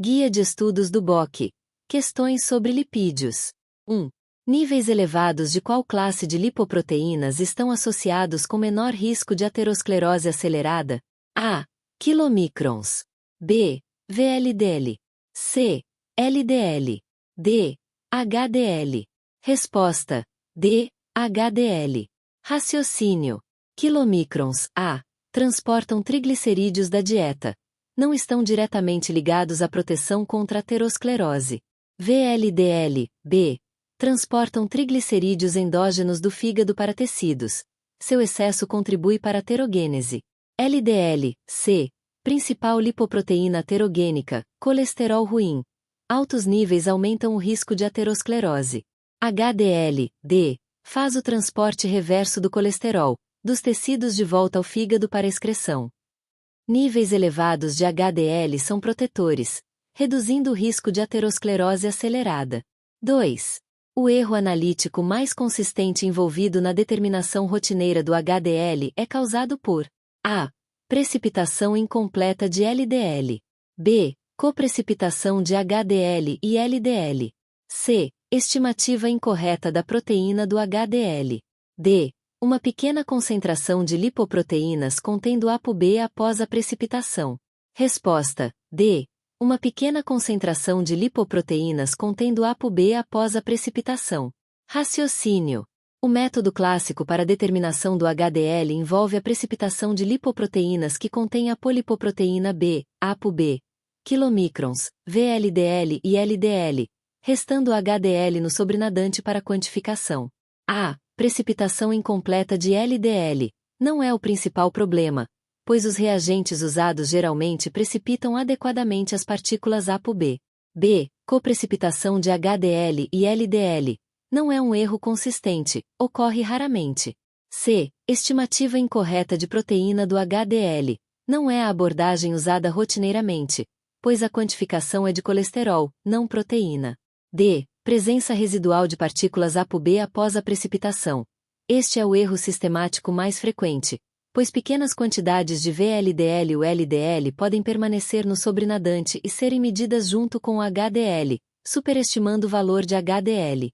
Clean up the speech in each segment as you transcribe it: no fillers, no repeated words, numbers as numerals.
Guia de estudos do BOC. Questões sobre lipídios. 1. Níveis elevados de qual classe de lipoproteínas estão associados com menor risco de aterosclerose acelerada? A. Quilomicrons. B. VLDL. C. LDL. D. HDL. Resposta: D. HDL. Raciocínio. Quilomicrons A. Transportam triglicerídeos da dieta. Não estão diretamente ligados à proteção contra aterosclerose. VLDL, B. Transportam triglicerídeos endógenos do fígado para tecidos. Seu excesso contribui para a aterogênese. LDL, C. Principal lipoproteína aterogênica, colesterol ruim. Altos níveis aumentam o risco de aterosclerose. HDL, D. Faz o transporte reverso do colesterol, dos tecidos de volta ao fígado para excreção. Níveis elevados de HDL são protetores, reduzindo o risco de aterosclerose acelerada. 2. O erro analítico mais consistente envolvido na determinação rotineira do HDL é causado por A. Precipitação incompleta de LDL. B. Coprecipitação de HDL e LDL. C. Estimativa incorreta da proteína do HDL. D. Uma pequena concentração de lipoproteínas contendo ApoB após a precipitação. Resposta: D. Uma pequena concentração de lipoproteínas contendo ApoB após a precipitação. Raciocínio. O método clássico para a determinação do HDL envolve a precipitação de lipoproteínas que contêm apolipoproteína B, ApoB, quilomicrons, VLDL e LDL, restando o HDL no sobrenadante para quantificação. A. Precipitação incompleta de LDL não é o principal problema, pois os reagentes usados geralmente precipitam adequadamente as partículas ApoB. B. Coprecipitação de HDL e LDL não é um erro consistente, ocorre raramente. C. Estimativa incorreta de proteína do HDL não é a abordagem usada rotineiramente, pois a quantificação é de colesterol, não proteína. D. Presença residual de partículas ApoB após a precipitação. Este é o erro sistemático mais frequente, pois pequenas quantidades de VLDL ou LDL podem permanecer no sobrenadante e serem medidas junto com o HDL, superestimando o valor de HDL.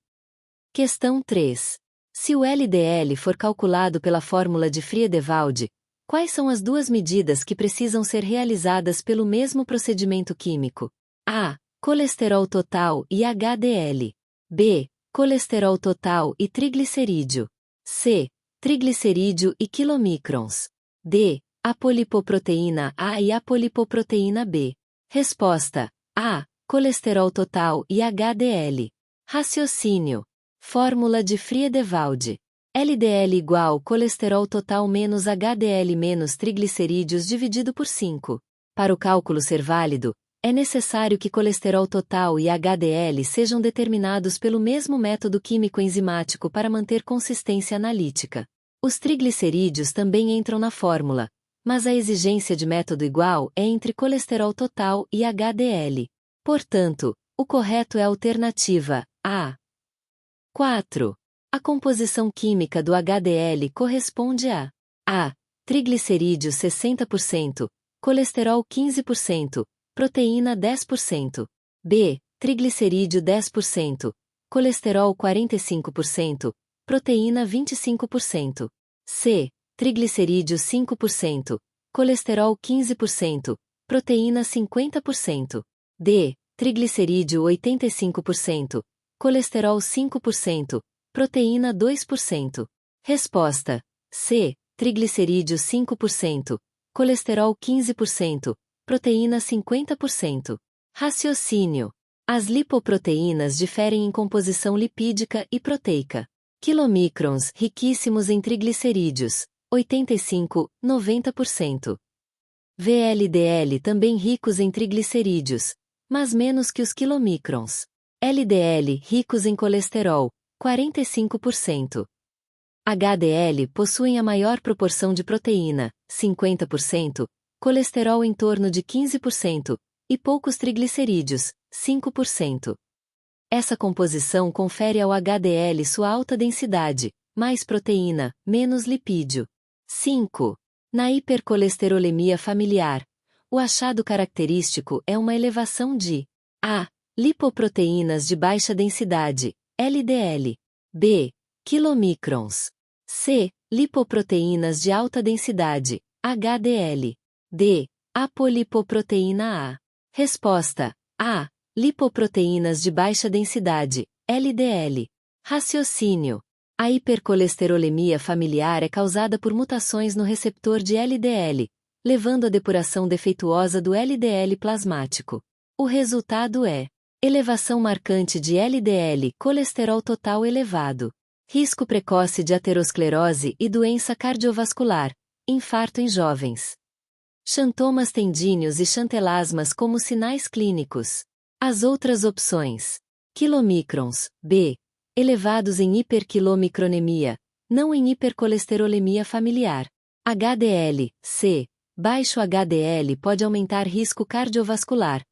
Questão 3. Se o LDL for calculado pela fórmula de Friedewald, quais são as duas medidas que precisam ser realizadas pelo mesmo procedimento químico? A. Colesterol total e HDL. B. Colesterol total e triglicerídeo. C. Triglicerídeo e quilomicrons. D. Apolipoproteína A e apolipoproteína B. Resposta: A. Colesterol total e HDL. Raciocínio. Fórmula de Friedewald. LDL igual colesterol total menos HDL menos triglicerídeos dividido por 5. Para o cálculo ser válido, é necessário que colesterol total e HDL sejam determinados pelo mesmo método químico enzimático para manter consistência analítica. Os triglicerídeos também entram na fórmula, mas a exigência de método igual é entre colesterol total e HDL. Portanto, o correto é a alternativa A. 4. A composição química do HDL corresponde a A. Triglicerídeos 60%, colesterol 15%, proteína 10%. B. Triglicerídeo 10%, colesterol 45%, proteína 25%. C. Triglicerídeo 5%, colesterol 15%, proteína 50%. D. Triglicerídeo 85%, colesterol 5%, proteína 2%. Resposta: C. Triglicerídeo 5%, colesterol 15%, proteína 50%. Raciocínio. As lipoproteínas diferem em composição lipídica e proteica. Quilomicrons riquíssimos em triglicerídeos, 85-90%. VLDL também ricos em triglicerídeos, mas menos que os quilomicrons. LDL ricos em colesterol, 45%. HDL possuem a maior proporção de proteína, 50%, colesterol em torno de 15%, e poucos triglicerídeos, 5%. Essa composição confere ao HDL sua alta densidade, mais proteína, menos lipídio. 5. Na hipercolesterolemia familiar, O achado característico é uma elevação de a. Lipoproteínas de baixa densidade, LDL. b. Quilomicrons. c. Lipoproteínas de alta densidade, HDL. d. Apolipoproteína A. Resposta: A. Lipoproteínas de baixa densidade, LDL. Raciocínio: a hipercolesterolemia familiar é causada por mutações no receptor de LDL, levando à depuração defeituosa do LDL plasmático. O resultado é elevação marcante de LDL, colesterol total elevado, risco precoce de aterosclerose e doença cardiovascular, infarto em jovens. Xantomas tendíneos e xantelasmas como sinais clínicos. As outras opções: quilomicrons, B, elevados em hiperquilomicronemia, não em hipercolesterolemia familiar. HDL, C, baixo HDL pode aumentar risco cardiovascular,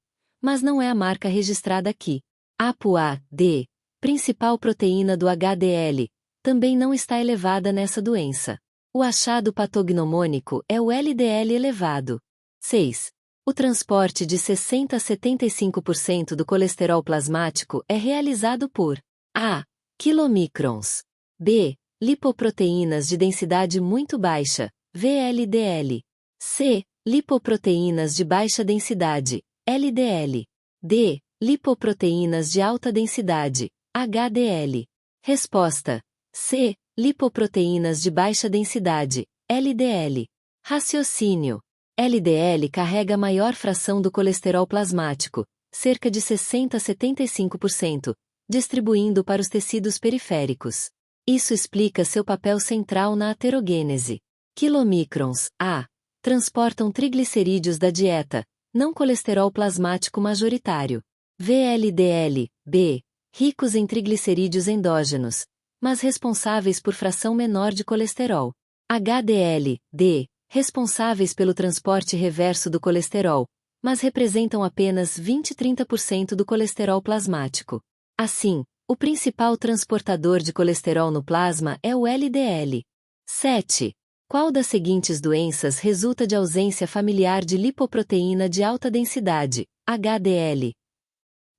mas não é a marca registrada aqui. ApoA, D, principal proteína do HDL, também não está elevada nessa doença. O achado patognomônico é o LDL elevado. 6. O transporte de 60 a 75% do colesterol plasmático é realizado por a. Quilomicrons. b. Lipoproteínas de densidade muito baixa, VLDL. c. Lipoproteínas de baixa densidade, LDL. d. Lipoproteínas de alta densidade, HDL. Resposta: c. Lipoproteínas de baixa densidade, LDL. Raciocínio: LDL carrega a maior fração do colesterol plasmático, cerca de 60 a 75%, distribuindo para os tecidos periféricos. Isso explica seu papel central na aterogênese. Quilomicrons, A, transportam triglicerídeos da dieta, não colesterol plasmático majoritário. VLDL, B, ricos em triglicerídeos endógenos, mas responsáveis por fração menor de colesterol. HDL, D, responsáveis pelo transporte reverso do colesterol, mas representam apenas 20-30% do colesterol plasmático. Assim, o principal transportador de colesterol no plasma é o LDL. 7. Qual das seguintes doenças resulta de ausência familiar de lipoproteína de alta densidade, HDL?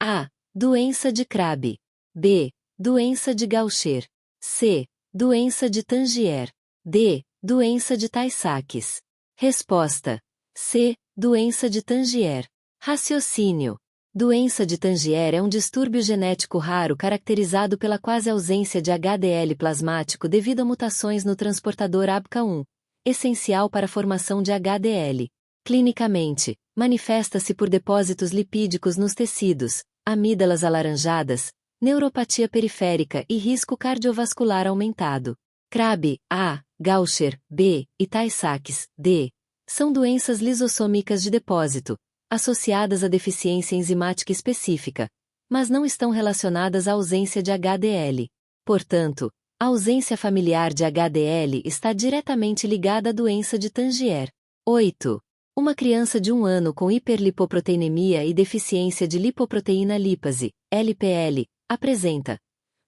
A. Doença de Krabbe. B. Doença de Gaucher. C. Doença de Tangier. D. Doença de Tay-Sachs. Resposta: C. Doença de Tangier. Raciocínio: doença de Tangier é um distúrbio genético raro caracterizado pela quase ausência de HDL plasmático devido a mutações no transportador ABCA1, essencial para a formação de HDL. Clinicamente, manifesta-se por depósitos lipídicos nos tecidos, amígdalas alaranjadas, neuropatia periférica e risco cardiovascular aumentado. Krabbe, A, Gaucher, B, e Tay-Sachs, D, são doenças lisossômicas de depósito, associadas à deficiência enzimática específica, mas não estão relacionadas à ausência de HDL. Portanto, a ausência familiar de HDL está diretamente ligada à doença de Tangier. 8. Uma criança de 1 ano com hiperlipoproteinemia e deficiência de lipoproteína lipase, LPL, apresenta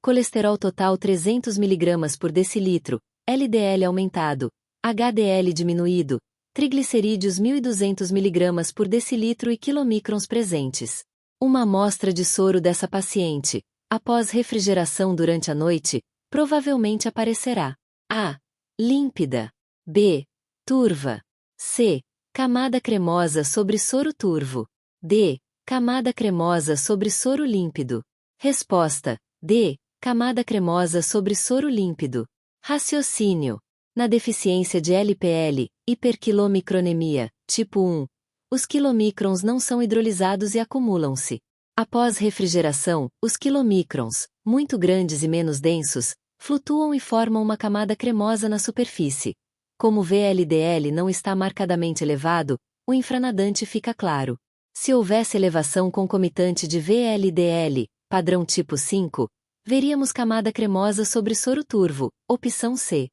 colesterol total 300 mg por decilitro, LDL aumentado, HDL diminuído, triglicerídeos 1.200 mg por decilitro e quilomicrons presentes. Uma amostra de soro dessa paciente, após refrigeração durante a noite, provavelmente aparecerá A. Límpida. B. Turva. C. Camada cremosa sobre soro turvo. D. Camada cremosa sobre soro límpido. Resposta: D. Camada cremosa sobre soro límpido. Raciocínio: na deficiência de LPL, hiperquilomicronemia, tipo 1, os quilomicrons não são hidrolisados e acumulam-se. Após refrigeração, os quilomicrons, muito grandes e menos densos, flutuam e formam uma camada cremosa na superfície. Como o VLDL não está marcadamente elevado, o infranadante fica claro. Se houvesse elevação concomitante de VLDL, padrão tipo 5, veríamos camada cremosa sobre soro turvo, opção C.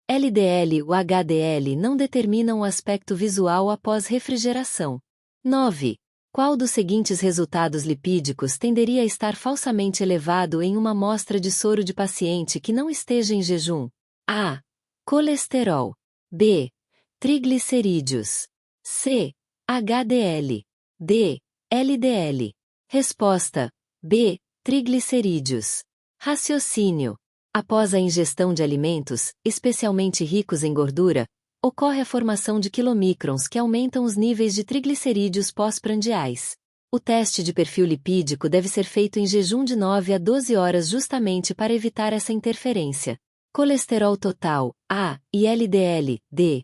LDL ou HDL não determinam o aspecto visual após refrigeração. 9. Qual dos seguintes resultados lipídicos tenderia a estar falsamente elevado em uma amostra de soro de paciente que não esteja em jejum? A. Colesterol. B. Triglicerídeos. C. HDL. D. LDL. Resposta: B. Triglicerídeos. Raciocínio. Após a ingestão de alimentos, especialmente ricos em gordura, ocorre a formação de quilomicrons que aumentam os níveis de triglicerídeos pós-prandiais. O teste de perfil lipídico deve ser feito em jejum de 9 a 12 horas justamente para evitar essa interferência. Colesterol total, A, e LDL, D,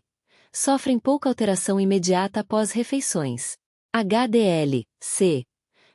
sofrem pouca alteração imediata após refeições. HDL, C,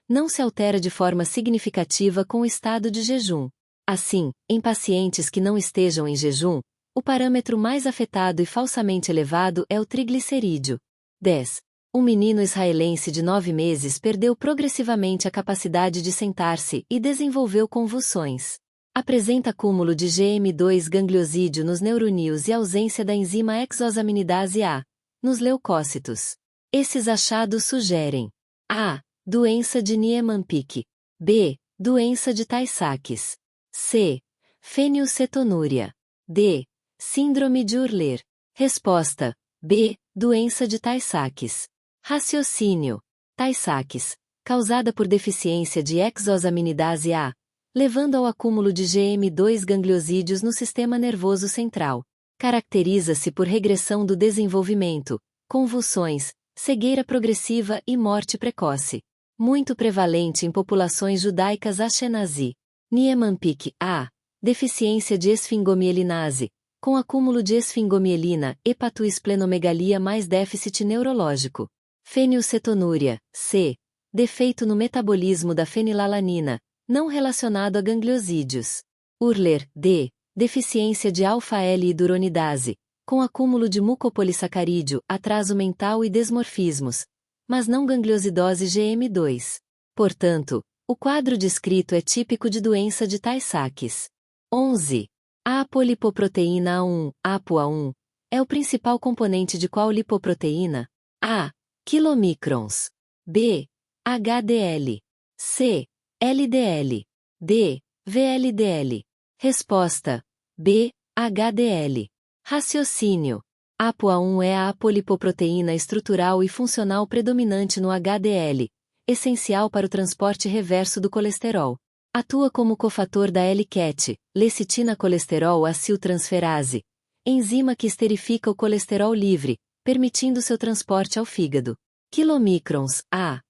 não se altera de forma significativa com o estado de jejum. Assim, em pacientes que não estejam em jejum, o parâmetro mais afetado e falsamente elevado é o triglicerídeo. 10. Um menino israelense de 9 meses perdeu progressivamente a capacidade de sentar-se e desenvolveu convulsões. Apresenta acúmulo de GM2 gangliosídeo nos neuronídeos e ausência da enzima exosaminidase A, nos leucócitos. Esses achados sugerem: A. Doença de Niemann-Pick. B. Doença de Tay-Sachs. C. Fenilcetonúria. D. Síndrome de Hurler. Resposta: B. Doença de Tay-Sachs. Raciocínio. Tay-Sachs, causada por deficiência de exosaminidase A, levando ao acúmulo de GM2 gangliosídeos no sistema nervoso central. Caracteriza-se por regressão do desenvolvimento, convulsões, cegueira progressiva e morte precoce. Muito prevalente em populações judaicas Ashkenazi. Niemann-Pick A. Deficiência de esfingomielinase, com acúmulo de esfingomielina, hepatoesplenomegalia mais déficit neurológico. Fenilcetonúria, C. Defeito no metabolismo da fenilalanina, não relacionado a gangliosídeos. Hurler, D. Deficiência de alfa-L-hidroronidase, com acúmulo de mucopolissacarídeo, atraso mental e desmorfismos, mas não gangliosidose GM2. Portanto, o quadro descrito é típico de doença de Tay-Sachs. 11. A apolipoproteína A1, ApoA1, é o principal componente de qual lipoproteína? A. Quilomicrons. B. HDL. C. LDL. D. VLDL. Resposta: B. HDL. Raciocínio. ApoA1 é a apolipoproteína estrutural e funcional predominante no HDL, essencial para o transporte reverso do colesterol. Atua como cofator da L-cat, lecitina-colesterol-aciltransferase, enzima que esterifica o colesterol livre, permitindo seu transporte ao fígado. Quilomicrons, A.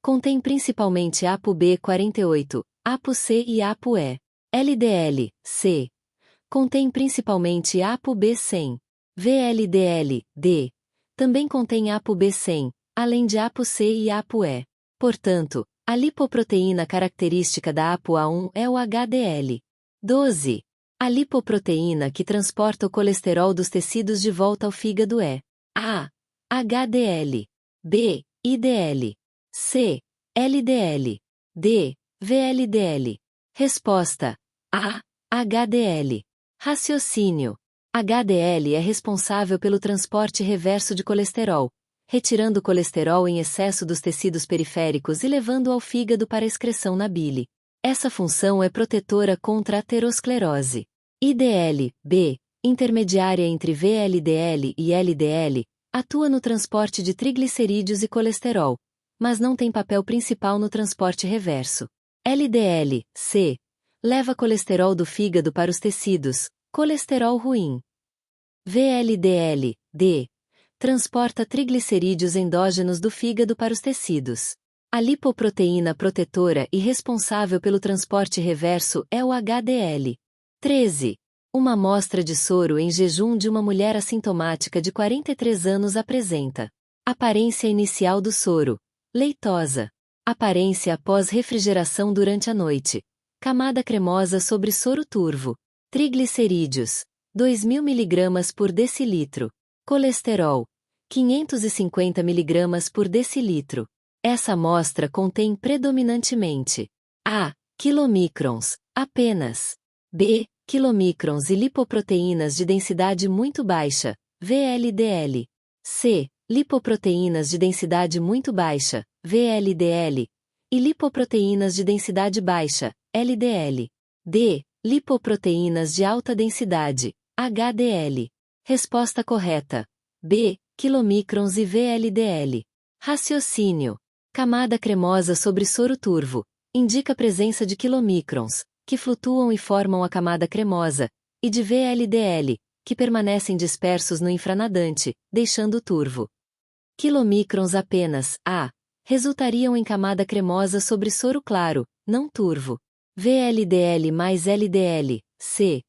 Contém principalmente ApoB48, ApoC e ApoE. LDL, C. Contém principalmente ApoB100. VLDL, D. Também contém ApoB100, além de ApoC e ApoE. Portanto, a lipoproteína característica da ApoA1 é o HDL. 12. A lipoproteína que transporta o colesterol dos tecidos de volta ao fígado é A. HDL. B. IDL. C. LDL. D. VLDL. Resposta: A. HDL. Raciocínio. HDL é responsável pelo transporte reverso de colesterol, retirando o colesterol em excesso dos tecidos periféricos e levando-o ao fígado para excreção na bile. Essa função é protetora contra a aterosclerose. IDL, B, intermediária entre VLDL e LDL, atua no transporte de triglicerídeos e colesterol, mas não tem papel principal no transporte reverso. LDL, C, leva colesterol do fígado para os tecidos, colesterol ruim. VLDL, D, transporta triglicerídeos endógenos do fígado para os tecidos. A lipoproteína protetora e responsável pelo transporte reverso é o HDL. 13. Uma amostra de soro em jejum de uma mulher assintomática de 43 anos apresenta: aparência inicial do soro, leitosa. Aparência após refrigeração durante a noite, camada cremosa sobre soro turvo. Triglicerídeos, 2.000 mg por decilitro. Colesterol, 550 mg por decilitro. Essa amostra contém predominantemente A. Quilomicrons, apenas. B. Quilomicrons e lipoproteínas de densidade muito baixa, VLDL. C. Lipoproteínas de densidade muito baixa, VLDL. E lipoproteínas de densidade baixa, LDL. D. Lipoproteínas de alta densidade, HDL. Resposta correta: B. Quilomicrons e VLDL. Raciocínio. Camada cremosa sobre soro turvo. Indica a presença de quilomicrons, que flutuam e formam a camada cremosa, e de VLDL, que permanecem dispersos no infranadante, deixando o turvo. Quilomicrons apenas, A, resultariam em camada cremosa sobre soro claro, não turvo. VLDL mais LDL, C,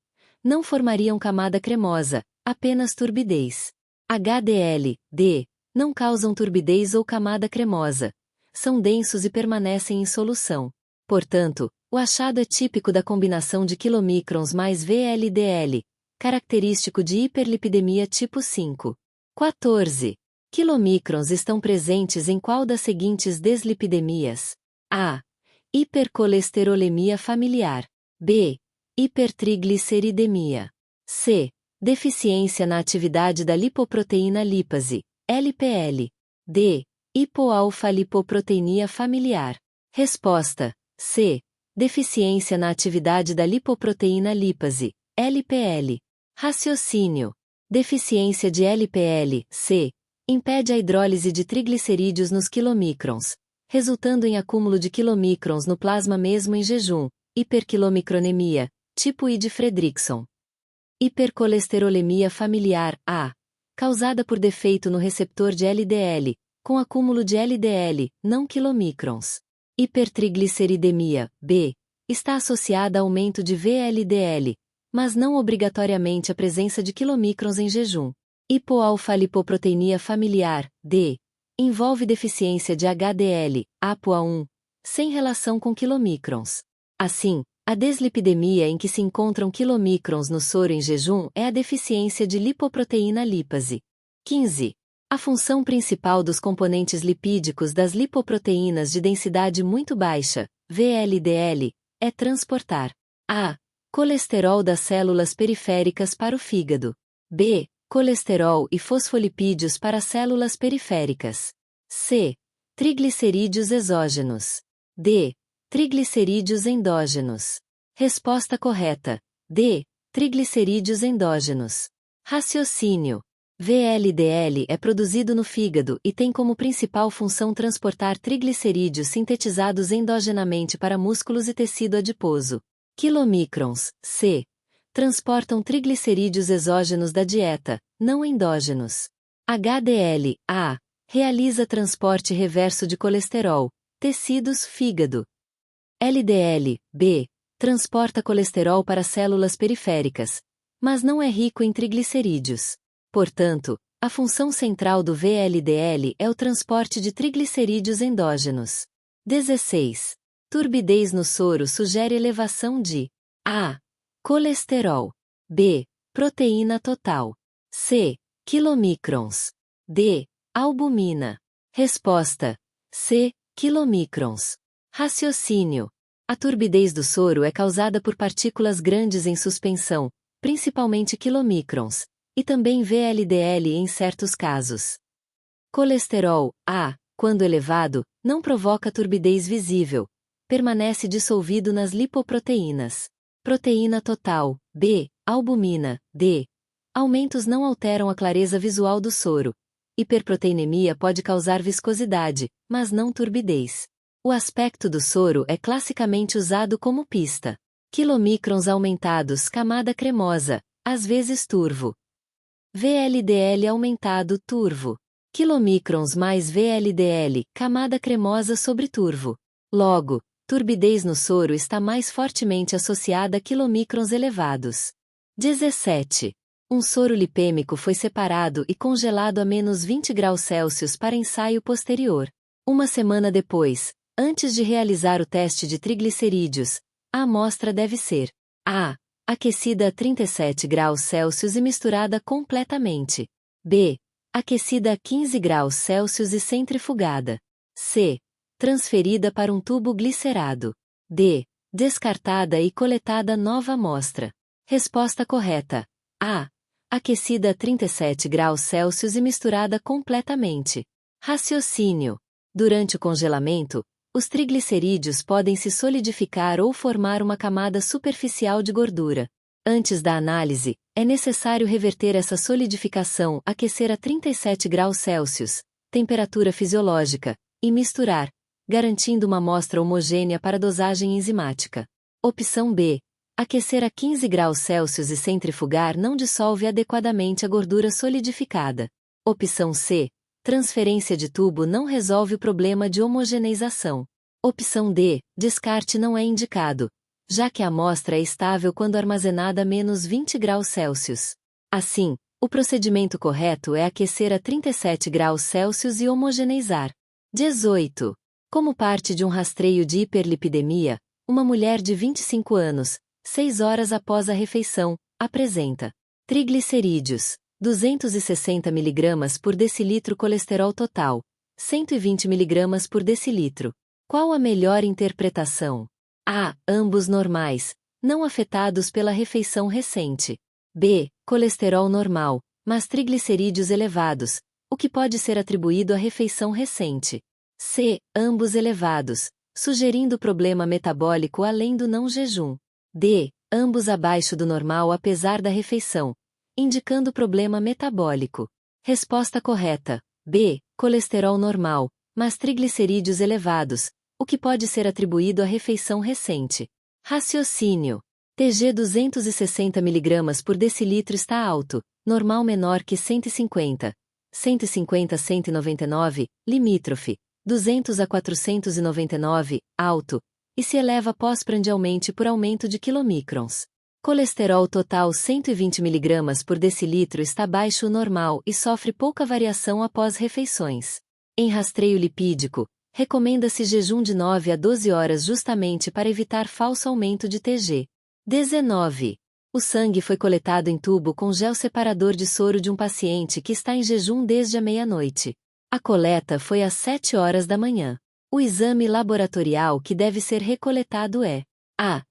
não formariam camada cremosa, apenas turbidez. HDL, D, não causam turbidez ou camada cremosa. São densos e permanecem em solução. Portanto, o achado é típico da combinação de quilomicrons mais VLDL, característico de hiperlipidemia tipo 5. 14. Quilomicrons estão presentes em qual das seguintes deslipidemias? A. Hipercolesterolemia familiar. B. Hipertrigliceridemia. C. Deficiência na atividade da lipoproteína lipase, LPL. D. Hipoalfa-lipoproteinia familiar. Resposta: C. Deficiência na atividade da lipoproteína lipase, LPL. Raciocínio. Deficiência de LPL, C, impede a hidrólise de triglicerídeos nos quilomicrons, resultando em acúmulo de quilomicrons no plasma mesmo em jejum, hiperquilomicronemia, tipo I de Fredrickson. Hipercolesterolemia familiar, A, causada por defeito no receptor de LDL, com acúmulo de LDL, não quilomicrons. Hipertrigliceridemia, B, está associada a aumento de VLDL, mas não obrigatoriamente a presença de quilomicrons em jejum. Hipoalfa-lipoproteinia familiar, D, envolve deficiência de HDL, ApoA1, sem relação com quilomicrons. Assim, a deslipidemia em que se encontram quilomicrons no soro em jejum é a deficiência de lipoproteína lipase. 15. A função principal dos componentes lipídicos das lipoproteínas de densidade muito baixa, VLDL, é transportar a. Colesterol das células periféricas para o fígado. B. Colesterol e fosfolipídios para as células periféricas. C. Triglicerídeos exógenos. D. Triglicerídeos endógenos. Resposta correta: D. Triglicerídeos endógenos. Raciocínio. VLDL é produzido no fígado e tem como principal função transportar triglicerídeos sintetizados endogenamente para músculos e tecido adiposo. Quilomicrons, C, transportam triglicerídeos exógenos da dieta, não endógenos. HDL, A, realiza transporte reverso de colesterol, tecidos, fígado. LDL, B, transporta colesterol para células periféricas, mas não é rico em triglicerídeos. Portanto, a função central do VLDL é o transporte de triglicerídeos endógenos. 16. Turbidez no soro sugere elevação de A. Colesterol. B. Proteína total. C. Quilomicrons. D. Albumina. Resposta: C. Quilomicrons. Raciocínio. A turbidez do soro é causada por partículas grandes em suspensão, principalmente quilomicrons, e também VLDL em certos casos. Colesterol, A, quando elevado, não provoca turbidez visível, permanece dissolvido nas lipoproteínas. Proteína total, B, albumina, D. Aumentos não alteram a clareza visual do soro. Hiperproteinemia pode causar viscosidade, mas não turbidez. O aspecto do soro é classicamente usado como pista. Quilomicrons aumentados, camada cremosa, às vezes turvo. VLDL aumentado, turvo. Quilomicrons mais VLDL, camada cremosa sobre turvo. Logo, turbidez no soro está mais fortemente associada a quilomicrons elevados. 17. Um soro lipêmico foi separado e congelado a menos 20 graus Celsius para ensaio posterior. Uma semana depois, antes de realizar o teste de triglicerídeos, a amostra deve ser A. Aquecida a 37 graus Celsius e misturada completamente. B. Aquecida a 15 graus Celsius e centrifugada. C. Transferida para um tubo glicerado. D. Descartada e coletada nova amostra. Resposta correta: A. Aquecida a 37 graus Celsius e misturada completamente. Raciocínio. Durante o congelamento, os triglicerídeos podem se solidificar ou formar uma camada superficial de gordura. Antes da análise, é necessário reverter essa solidificação, aquecer a 37 graus Celsius, temperatura fisiológica, e misturar, garantindo uma amostra homogênea para dosagem enzimática. Opção B. Aquecer a 15 graus Celsius e centrifugar não dissolve adequadamente a gordura solidificada. Opção C. Transferência de tubo não resolve o problema de homogeneização. Opção D. Descarte não é indicado, já que a amostra é estável quando armazenada a menos 20 graus Celsius. Assim, o procedimento correto é aquecer a 37 graus Celsius e homogeneizar. 18. Como parte de um rastreio de hiperlipidemia, uma mulher de 25 anos, 6 horas após a refeição, apresenta triglicerídeos, 260 mg por decilitro colesterol total, 120 mg por decilitro. Qual a melhor interpretação? A. Ambos normais, não afetados pela refeição recente. B. Colesterol normal, mas triglicerídeos elevados, o que pode ser atribuído à refeição recente. C. Ambos elevados, sugerindo problema metabólico além do não jejum. D. Ambos abaixo do normal apesar da refeição, indicando problema metabólico. Resposta correta. B. Colesterol normal, mas triglicerídeos elevados, o que pode ser atribuído à refeição recente. Raciocínio. TG 260 mg por decilitro está alto, normal menor que 150, 150 a 199, limítrofe, 200 a 499, alto, e se eleva pós-prandialmente por aumento de quilomicrons. Colesterol total 120 mg por decilitro está abaixo do normal e sofre pouca variação após refeições. Em rastreio lipídico, recomenda-se jejum de 9 a 12 horas justamente para evitar falso aumento de TG. 19. O sangue foi coletado em tubo com gel separador de soro de um paciente que está em jejum desde a meia-noite. A coleta foi às 7 horas da manhã. O exame laboratorial que deve ser recoletado é: A.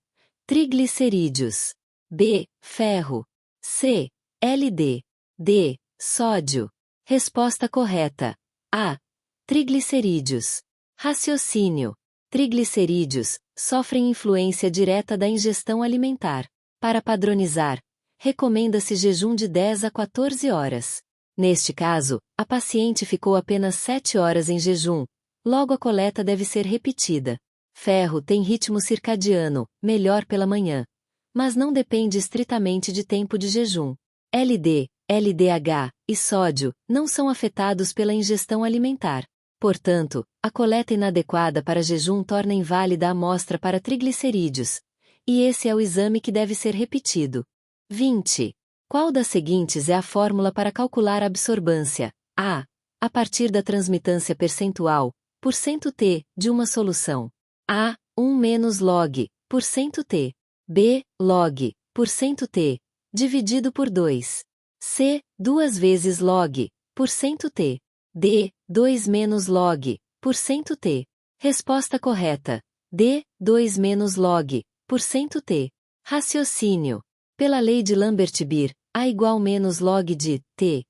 Triglicerídeos. B. Ferro. C. LD. D. Sódio. Resposta correta. A. Triglicerídeos. Raciocínio. Triglicerídeos sofrem influência direta da ingestão alimentar. Para padronizar, recomenda-se jejum de 10 a 14 horas. Neste caso, a paciente ficou apenas 7 horas em jejum, logo a coleta deve ser repetida. Ferro tem ritmo circadiano, melhor pela manhã, mas não depende estritamente de tempo de jejum. LD, LDH e sódio não são afetados pela ingestão alimentar. Portanto, a coleta inadequada para jejum torna inválida a amostra para triglicerídeos, e esse é o exame que deve ser repetido. 20. Qual das seguintes é a fórmula para calcular a absorbância? A. A partir da transmitância percentual, %T, de uma solução. A. 1 menos log, %T. B. Log, %T, dividido por 2. C. 2 vezes log, %T. D. 2 menos log, %T. Resposta correta. D. 2 menos log, %T. Raciocínio. Pela lei de Lambert-Beer, A igual menos log de T,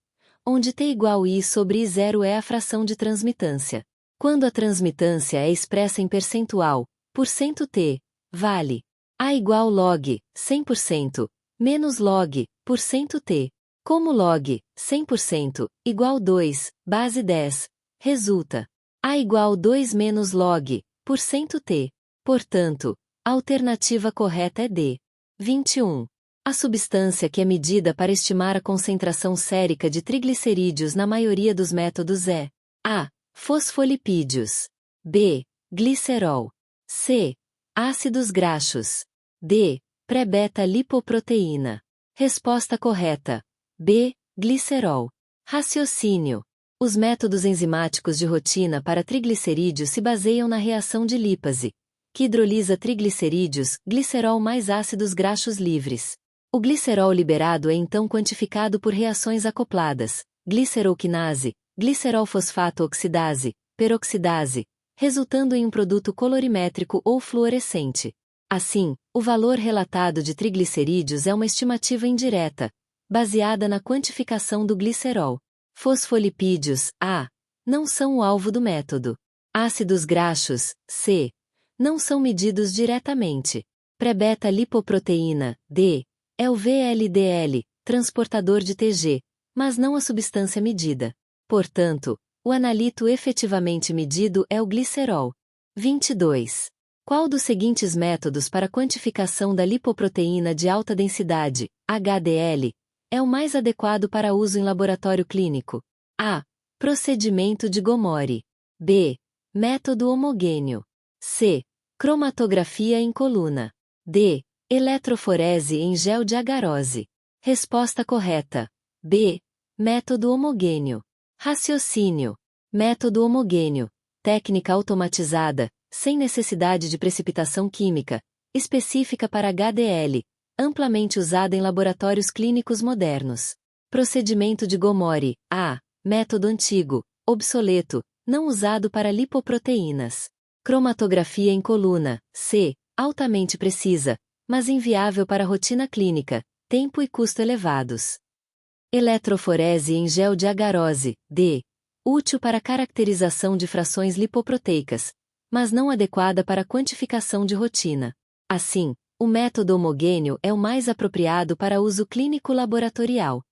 onde T igual I sobre I0 é a fração de transmitância. Quando a transmitância é expressa em percentual, %T, vale A igual log, 100%, menos log, %T. Como log, 100%, igual 2, base 10, resulta A igual 2 menos log, %T. Portanto, a alternativa correta é D. 21. A substância que é medida para estimar a concentração sérica de triglicerídeos na maioria dos métodos é: A. Fosfolipídios. B. Glicerol. C. Ácidos graxos. D. Pré-beta-lipoproteína. Resposta correta. B. Glicerol. Raciocínio. Os métodos enzimáticos de rotina para triglicerídeos se baseiam na reação de lipase, que hidrolisa triglicerídeos, glicerol mais ácidos graxos livres. O glicerol liberado é então quantificado por reações acopladas, glicerolquinase, glicerol fosfato oxidase, peroxidase, resultando em um produto colorimétrico ou fluorescente. Assim, o valor relatado de triglicerídeos é uma estimativa indireta, baseada na quantificação do glicerol. Fosfolipídios, A, não são o alvo do método. Ácidos graxos, C, não são medidos diretamente. Pré-beta-lipoproteína, D, é o VLDL, transportador de TG, mas não a substância medida. Portanto, O analito efetivamente medido é o glicerol. 22. Qual dos seguintes métodos para quantificação da lipoproteína de alta densidade, HDL, é o mais adequado para uso em laboratório clínico? A. Procedimento de Gomori. B. Método homogêneo. C. Cromatografia em coluna. D. Eletroforese em gel de agarose. Resposta correta. B. Método homogêneo. Raciocínio. Método homogêneo. Técnica automatizada, sem necessidade de precipitação química, específica para HDL, amplamente usada em laboratórios clínicos modernos. Procedimento de Gomori. A. Método antigo, obsoleto, não usado para lipoproteínas. Cromatografia em coluna. C. Altamente precisa, mas inviável para rotina clínica, tempo e custo elevados. Eletroforese em gel de agarose. D. Útil para caracterização de frações lipoproteicas, mas não adequada para quantificação de rotina. Assim, o método homogêneo é o mais apropriado para uso clínico laboratorial.